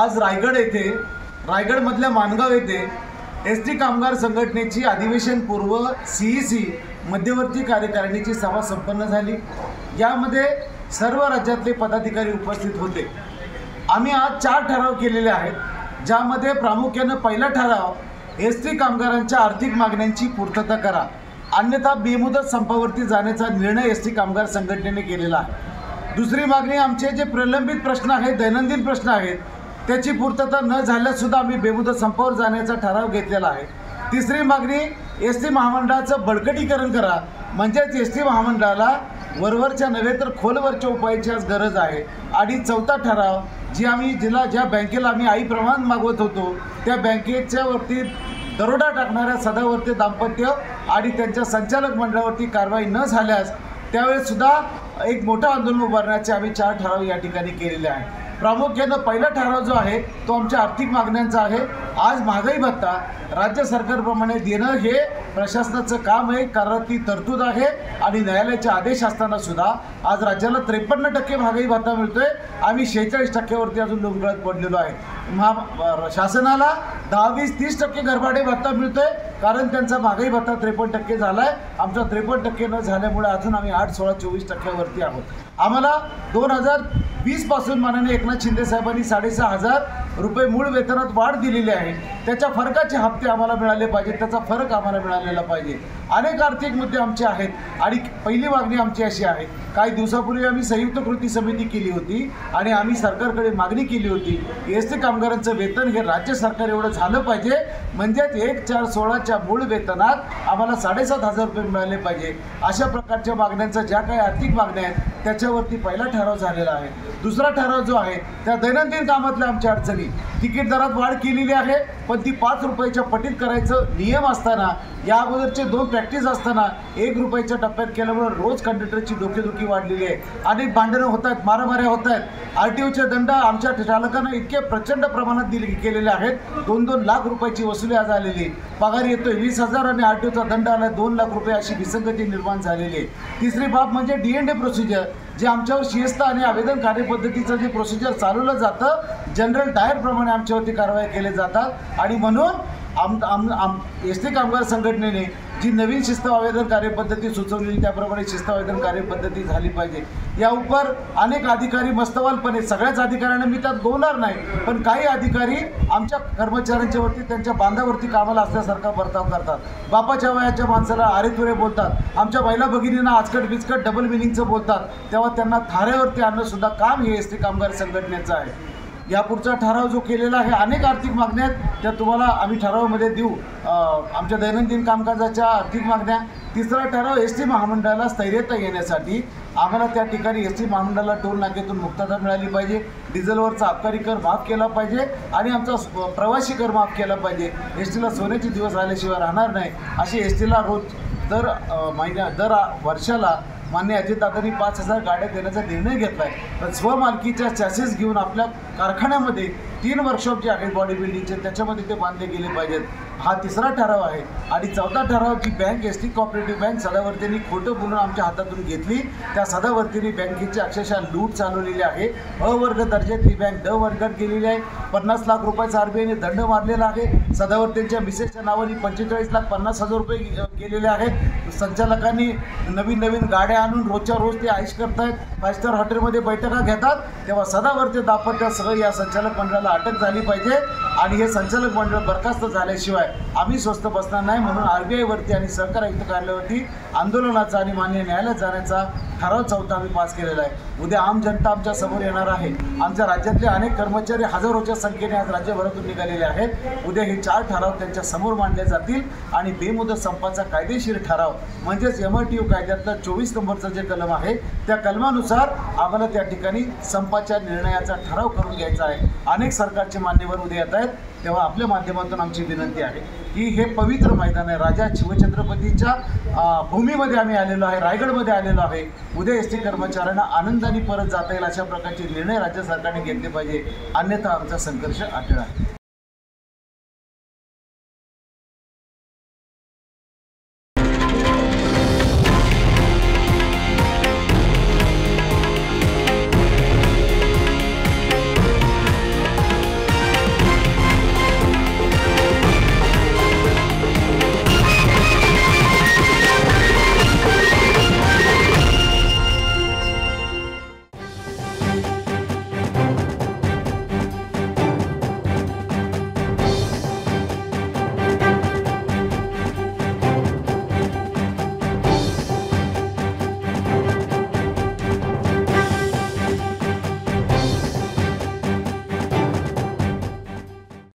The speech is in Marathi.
आज रायगडमधल्या माणगाव येथे एसटी कामगार संघटनेची अधिवेशन पूर्व सीईसी मध्यवर्ती कार्यकारिणीची सभा संपन्न झाली। यामध्ये सर्व राज्यातले पदाधिकारी उपस्थित होते। आम्ही आज 4 ठराव केलेले आहेत, ज्यामध्ये प्रामुख्याने पहिला ठराव एसटी कामगारांच्या आर्थिक मागण्यांची पूर्तता करा, अन्यथा बेमुदत संपावरती जाण्याचा निर्णय एसटी कामगार संघटनेने केलेला आहे। दुसरी मागणी आमचे जे प्रलंबित प्रश्न आहेत, दैनंदिन प्रश्न आहेत, त्याची पूर्तता न झाल्यास सुद्धा आम्ही बेमुदत संपावर जाण्याचा ठराव घेतलेला आहे। तिसरी मागणी एसटी महामंडळाचं बळकटीकरण करा, म्हणजेच एसटी महामंडळाला वरवरच्या नव्हे तर खोलवरच्या उपायाची आज गरज आहे। आणि चौथा ठराव ज्या बँकेला आम्ही आई प्रमाण मागवत होतो, त्या बँकेच्या वरती दरोडा टाकणाऱ्या सदावर्ती दाम्पत्य आणि त्यांच्या संचालक मंडळावरती कारवाई न झाल्यास त्यावेळेस सुद्धा एक मोठं आंदोलन उभारण्याचे आम्ही 4 ठराव या ठिकाणी केलेले आहे। प्रामुख्याने पहिला ठराव जो आहे तो आमच्या आर्थिक मागण्यांचा आहे। आज महागाई भत्ता राज्य सरकारप्रमाणे देणं हे प्रशासनाचं काम आहे, कारण ती तरतूद आहे। आणि न्यायालयाचे आदेश असताना सुद्धा आज राज्याला 53% महागाई भत्ता मिळतोय, आम्ही 46% वरती अजून लोंबकळत पडलेलो आहे। शासनाला 10-20-30% घरभाडे भत्ता मिळतोय, कारण त्यांचा महागाई भत्ता 53% झाला आहे। आमचा 53% न झाल्यामुळे अजून आम्ही 8-16-24% वरती आहोत। आम्हाला 2020 पासून माननीय एकनाथ शिंदे साहेबांनी 6,500 रुपये मूळ वेतनात वाढ दिलेली आहे, त्याच्या फरकाचे हप्ते आम्हाला मिळाले पाहिजेत, त्याचा फरक आम्हाला मिळालेला पाहिजे। अनेक आर्थिक मुद्दे आमचे आहेत आणि पहिली मागणी आमची अशी आहे, काही दिवसापूर्वी आम्ही संयुक्त कृती समिती केली होती आणि आम्ही सरकारकडे मागणी केली होती, एसटी कामगारांचं वेतन हे राज्य सरकार एवढं झालं पाहिजे, म्हणजेच 1/4/16च्या मूळ वेतनात आम्हाला 7,500 रुपये मिळाले पाहिजे। अशा प्रकारच्या मागण्यांचा ज्या काही आर्थिक मागण्या आहेत त्याच्यावरती पहिला ठराव झालेला आहे। दुसरा ठराव जो आहे त्या दैनंदिन कामातल्या आमच्या अडचणी, तिकीट दरात वाढ केलेली आहे, पण ती 5 रुपयाच्या पटीत करायचं नियम असताना, या अगोदरचे 2 प्रॅक्टिस असताना 1 रुपयाच्या टप्प्यात केल्यामुळे रोज कंडक्टरची डोकेदुखी वाढलेली आहे, अनेक भांडणं होत आहेत, मारामाऱ्या होत आहेत। RTOचे दंड आमच्या चालकांना इतके प्रचंड प्रमाणात केलेले आहेत, 2-2 लाख रुपयाची वसुली आज आलेली, पगार येतोय 20,000 आणि RTOचा दंड आला 2 लाख रुपये, अशी विसंगती निर्माण झालेली आहे। तिसरी बाब म्हणजे D&A प्रोसिजर, जे आमच्यावर शिस्त आणि आवेदन कार्यपद्धतीचं जे प्रोसिजर चालवलं जातं, जनरल टायरप्रमाणे आमच्यावरती कारवाई केल्या जातात। आणि म्हणून एसटी कामगार संघटनेने जी नवीन शिस्त आवेदन कार्यपद्धती सुचवलेली त्याप्रमाणे शिस्त आवेदन कार्यपद्धती झाली पाहिजे। या उपर अनेक अधिकारी मस्तवालपणे, सगळ्याच अधिकाऱ्यांना मी त्यात गोवणार नाही, पण काही अधिकारी आमच्या कर्मचाऱ्यांच्या वरती, त्यांच्या बांधावरती कामाला असल्यासारखा बर्ताव करतात, बापाच्या वयाच्या माणसाला अरेतुरे बोलतात, आमच्या महिला भगिनींना आजकट बिचकट डबल मिनिंगचं बोलतात, तेव्हा त्यांना थाऱ्यावरती आणणं सुद्धा काम हे एसटी कामगार संघटनेचं आहे। यापुढचा ठराव जो केलेला आहे, अनेक आर्थिक मागण्या आहेत, त्या तुम्हाला आम्ही ठरावामध्ये देऊ, आमच्या दैनंदिन कामकाजाच्या आर्थिक मागण्या। तिसरा ठराव एसटी महामंडळाला स्थैर्यता येण्यासाठी आम्हाला त्या ठिकाणी एसटी महामंडळाला टोल नाक्यातून मुक्तता मिळाली पाहिजे, डिझेलवरचा आबकारी कर माफ केला पाहिजे आणि आमचा प्रवासी कर माफ केला पाहिजे। एसटीला सोन्याचे दिवस आल्याशिवाय राहणार नाही, अशी एसटीला रोज दर वर्षाला मान्य अजितदादांनी 5,000 गाड्या देण्याचा निर्णय घेतला आहे। तर स्वमालकीच्या चॅसेस घेऊन आपल्या कारखान्यामध्ये 3 वर्कशॉप जे आहेत बॉडी बिल्डिंगचे, त्याच्यामध्ये ते बांधले गेले पाहिजेत। हा तिसरा ठराव आहे। आणि चौथा ठराव, जी बँक एसटी कोऑपरेटिव्ह बँक सदावर्तींनी खोटं बोलून आमच्या हातातून घेतली, त्या सदावर्तींनी बँकेची अक्षरशः लूट चालवलेली आहे। अ वर्ग दर्जातली बँक ड वर्गात गेलेली आहे, 50 लाख रुपयाचा RBIने दंड मारलेला आहे। सदावर्तींच्या मिसेसच्या नावाने 45,50,000 रुपये गेलेले आहेत। संचालकांनी नवीन गाड्या आणून रोजच्या रोज ते आयुष करतायत, 5 स्टार हॉटेलमध्ये बैठका घेतात, तेव्हा सदावर्ती दाम्पत्यासह या संचालक मंडळाला अटक झाली पाहिजे। आणि हे संचालक मंडळ बरखास्त झाल्याशिवाय आम्ही स्वस्थ बसणार नाही, म्हणून RBIवरती आणि सहकार आयुक्त कार्यालयावरती आंदोलनाचा आणि मान्य न्यायालयात जाण्याचा ठराव चौथा आम्ही पास केलेला आहे। उद्या आम जनता आमच्या समोर येणार आहे। आमच्या राज्यातले अनेक कर्मचारी हजारोच्या संख्येने आज राज्यभरातून निघालेले आहेत। उद्या हे 4 ठराव त्यांच्या समोर मांडले जातील आणि बेमुदत संपाचा कायदेशीर ठराव, म्हणजेच MRTO कायद्यातला 24 नंबरचा जे कलम आहे, त्या कलमानुसार आम्हाला त्या ठिकाणी संपाच्या निर्णयाचा ठराव करून घ्यायचा आहे। अनेक सरकारचे मान्यवर उद्या येत आहेत, तेव्हा आपल्या माध्यमातून आमची विनंती आहे की हे पवित्र मैदान आहे, राजा शिवछत्रपतीच्या भूमीमध्ये आम्ही आलेलो आहे, रायगडमध्ये आलेलो आहे। उद्या एसटी कर्मचाऱ्यांना आनंदाने परत जाता येईल अशा प्रकारचे निर्णय राज्य सरकारने घेतले पाहिजे, अन्यथा आमचा संघर्ष अटळ आहे।